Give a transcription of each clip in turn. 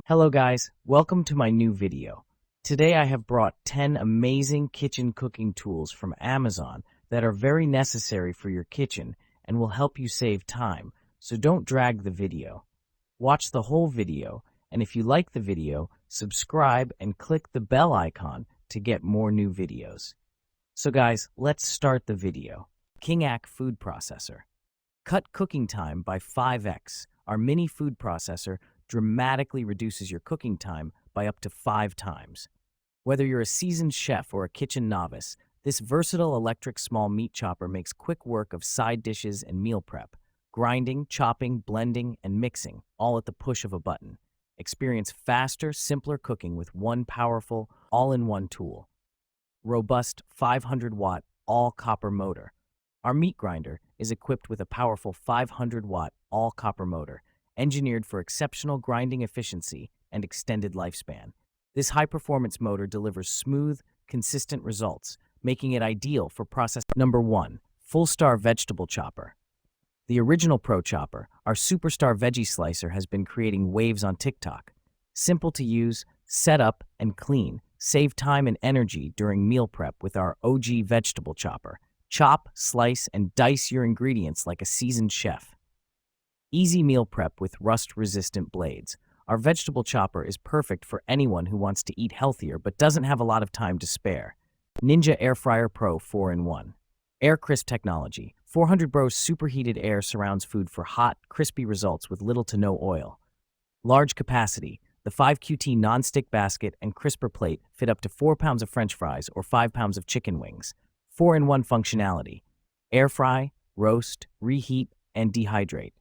Hello guys, welcome to my new video. Today I have brought 10 amazing kitchen cooking tools from Amazon that are very necessary for your kitchen and will help you save time, so don't drag the video. Watch the whole video, and if you like the video, subscribe and click the bell icon to get more new videos. So guys, let's start the video. Kingac Food Processor. Cut cooking time by 5x. Our mini food processor dramatically reduces your cooking time by up to 5 times. Whether you're a seasoned chef or a kitchen novice, this versatile electric small meat chopper makes quick work of side dishes and meal prep, grinding, chopping, blending, and mixing, all at the push of a button. Experience faster, simpler cooking with one powerful, all-in-one tool. Robust 500-watt all-copper motor. Our meat grinder is equipped with a powerful 500-watt all-copper motor, engineered for exceptional grinding efficiency and extended lifespan. This high-performance motor delivers smooth, consistent results, making it ideal for processing. Number 1. Full-Star Vegetable Chopper. The original Pro Chopper, our superstar veggie slicer, has been creating waves on TikTok. Simple to use, set up, and clean. Save time and energy during meal prep with our OG vegetable chopper. Chop, slice, and dice your ingredients like a seasoned chef. Easy meal prep with rust-resistant blades. Our vegetable chopper is perfect for anyone who wants to eat healthier but doesn't have a lot of time to spare. Ninja Air Fryer Pro 4-in-1. Air Crisp Technology. 400 Bros superheated air surrounds food for hot, crispy results with little to no oil. Large capacity. The 5QT non-stick basket and crisper plate fit up to 4 pounds of French fries or 5 pounds of chicken wings. 4-in-1 functionality. Air fry, roast, reheat, and dehydrate.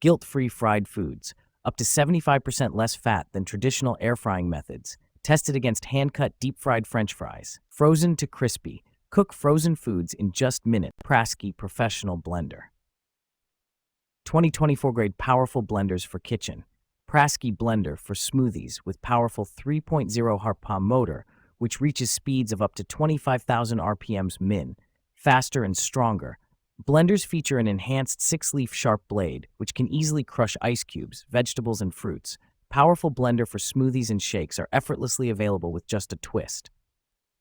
Guilt-free fried foods. Up to 75% less fat than traditional air frying methods. Tested against hand-cut deep-fried French fries. Frozen to crispy. Cook frozen foods in just minutes. Praski Professional Blender. 2024 grade powerful blenders for kitchen. Praski blender for smoothies with powerful 3.0 horsepower motor, which reaches speeds of up to 25,000 RPMs min, faster and stronger. Blenders feature an enhanced 6-leaf sharp blade, which can easily crush ice cubes, vegetables, and fruits. Powerful blender for smoothies and shakes are effortlessly available with just a twist.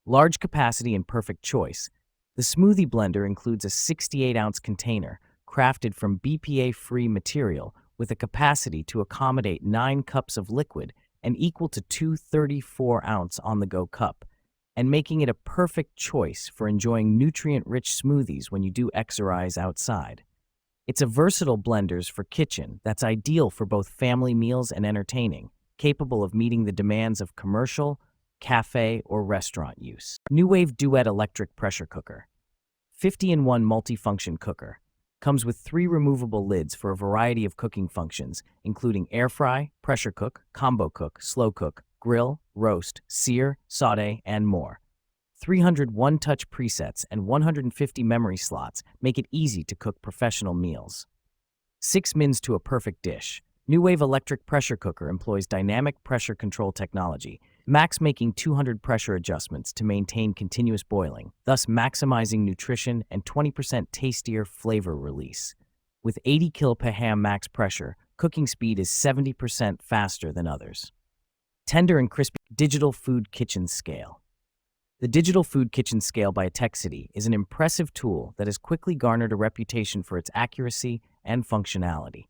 Large capacity and perfect choice. The smoothie blender includes a 68-ounce container, crafted from BPA-free material, with a capacity to accommodate 9 cups of liquid and equal to 2 34-ounce on-the-go cup, and making it a perfect choice for enjoying nutrient-rich smoothies when you do exercise outside. It's a versatile blender for kitchen that's ideal for both family meals and entertaining, capable of meeting the demands of commercial, cafe, or restaurant use. New Wave Duet Electric Pressure Cooker. 50-in-1 multifunction cooker. Comes with 3 removable lids for a variety of cooking functions, including air fry, pressure cook, combo cook, slow cook, grill, roast, sear, saute, and more. 300 one-touch presets and 150 memory slots make it easy to cook professional meals. 6 mins to a perfect dish. New Wave Electric Pressure Cooker employs dynamic pressure control technology, max making 200 pressure adjustments to maintain continuous boiling, thus maximizing nutrition and 20% tastier flavor release. With 80 kPa max pressure, cooking speed is 70% faster than others. Tender and crispy Digital Food Kitchen Scale. The Digital Food Kitchen Scale by Atexity is an impressive tool that has quickly garnered a reputation for its accuracy and functionality.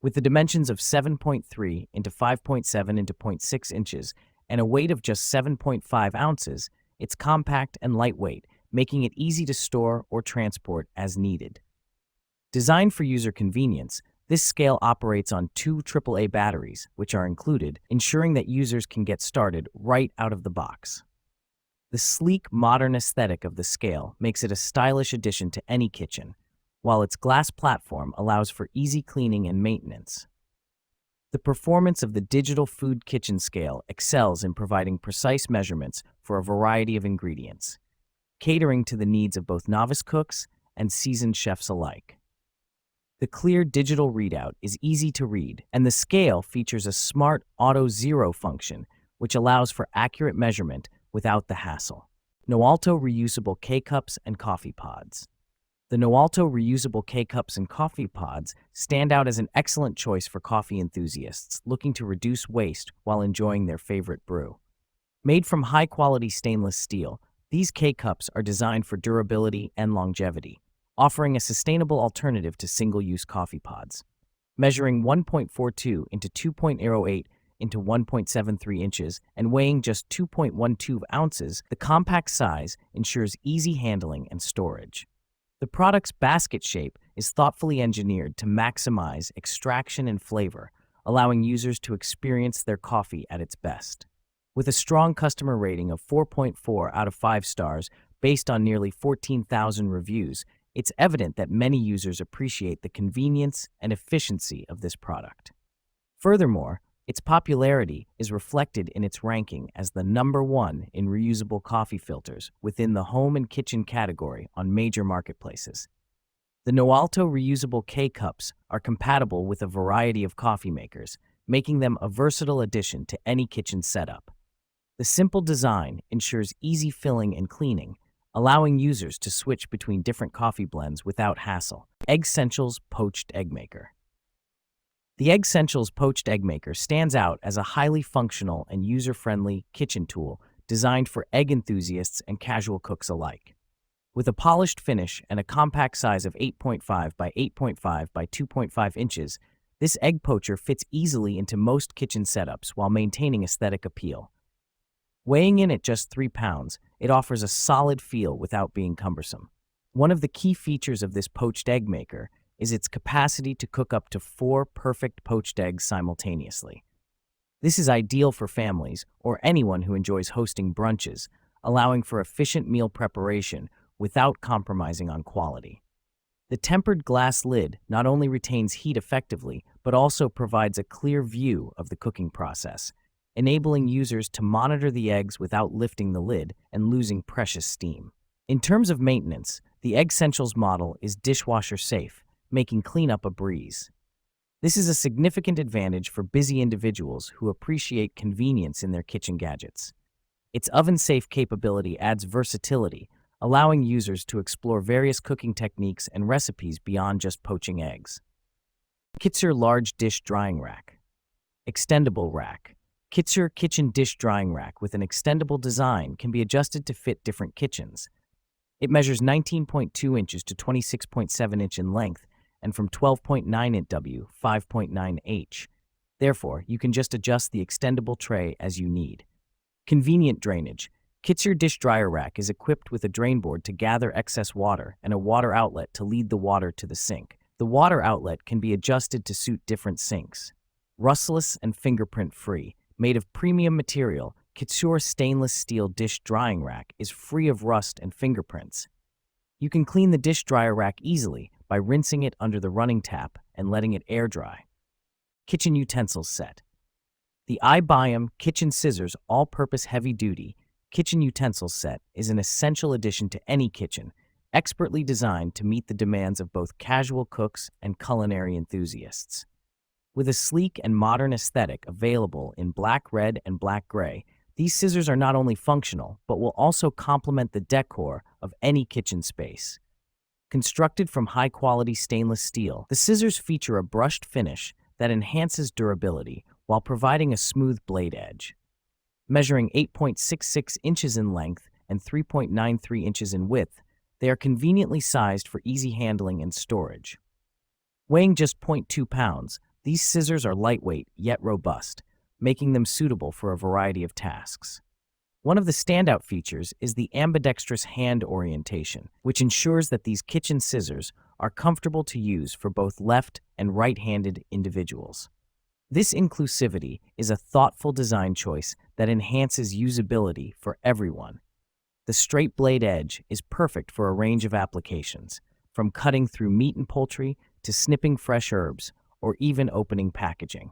With the dimensions of 7.3 into 5.7 into 0.6 inches and a weight of just 7.5 ounces, it's compact and lightweight, making it easy to store or transport as needed. Designed for user convenience, this scale operates on 2 AAA batteries, which are included, ensuring that users can get started right out of the box. The sleek, modern aesthetic of the scale makes it a stylish addition to any kitchen, while its glass platform allows for easy cleaning and maintenance. The performance of the Digital Food Kitchen Scale excels in providing precise measurements for a variety of ingredients, catering to the needs of both novice cooks and seasoned chefs alike. The clear digital readout is easy to read, and the scale features a smart Auto Zero function, which allows for accurate measurement without the hassle. Noalto reusable K-cups and coffee pods. The Noalto reusable K-cups and coffee pods stand out as an excellent choice for coffee enthusiasts looking to reduce waste while enjoying their favorite brew. Made from high-quality stainless steel, these K-cups are designed for durability and longevity, offering a sustainable alternative to single-use coffee pods. Measuring 1.42 into 2.08 into 1.73 inches and weighing just 2.12 ounces, the compact size ensures easy handling and storage. The product's basket shape is thoughtfully engineered to maximize extraction and flavor, allowing users to experience their coffee at its best. With a strong customer rating of 4.4 out of 5 stars based on nearly 14,000 reviews, it's evident that many users appreciate the convenience and efficiency of this product. Furthermore, its popularity is reflected in its ranking as the #1 in reusable coffee filters within the home and kitchen category on major marketplaces. The Noalto reusable K-cups are compatible with a variety of coffee makers, making them a versatile addition to any kitchen setup. The simple design ensures easy filling and cleaning, allowing users to switch between different coffee blends without hassle. Essentials Poached Egg Maker. The Essentials Poached Egg Maker stands out as a highly functional and user-friendly kitchen tool designed for egg enthusiasts and casual cooks alike. With a polished finish and a compact size of 8.5 by 8.5 by 2.5 inches, this egg poacher fits easily into most kitchen setups while maintaining aesthetic appeal. Weighing in at just 3 pounds, it offers a solid feel without being cumbersome. One of the key features of this poached egg maker is its capacity to cook up to 4 perfect poached eggs simultaneously. This is ideal for families or anyone who enjoys hosting brunches, allowing for efficient meal preparation without compromising on quality. The tempered glass lid not only retains heat effectively, but also provides a clear view of the cooking process, enabling users to monitor the eggs without lifting the lid and losing precious steam. In terms of maintenance, the Essentials model is dishwasher safe, making cleanup a breeze. This is a significant advantage for busy individuals who appreciate convenience in their kitchen gadgets. Its oven-safe capability adds versatility, allowing users to explore various cooking techniques and recipes beyond just poaching eggs. Kitzer Large Dish Drying Rack. Extendable Rack. Kitzer Kitchen Dish Drying Rack with an extendable design can be adjusted to fit different kitchens. It measures 19.2 inches to 26.7 inch in length and from 12.9 inch W, 5.9 H. Therefore, you can just adjust the extendable tray as you need. Convenient drainage. Kitzer Dish Dryer Rack is equipped with a drain board to gather excess water and a water outlet to lead the water to the sink. The water outlet can be adjusted to suit different sinks. Rustless and fingerprint-free. Made of premium material, Kitzer stainless steel dish drying rack is free of rust and fingerprints. You can clean the dish dryer rack easily by rinsing it under the running tap and letting it air dry. Kitchen Utensils Set. The iBiome Kitchen Scissors All-Purpose Heavy-Duty Kitchen Utensils Set is an essential addition to any kitchen, expertly designed to meet the demands of both casual cooks and culinary enthusiasts. With a sleek and modern aesthetic available in black, red, and black gray, these scissors are not only functional, but will also complement the decor of any kitchen space. Constructed from high-quality stainless steel, the scissors feature a brushed finish that enhances durability while providing a smooth blade edge. Measuring 8.66 inches in length and 3.93 inches in width, they are conveniently sized for easy handling and storage. Weighing just 0.2 pounds, these scissors are lightweight yet robust, making them suitable for a variety of tasks. One of the standout features is the ambidextrous hand orientation, which ensures that these kitchen scissors are comfortable to use for both left and right-handed individuals. This inclusivity is a thoughtful design choice that enhances usability for everyone. The straight blade edge is perfect for a range of applications, from cutting through meat and poultry to snipping fresh herbs, or even opening packaging.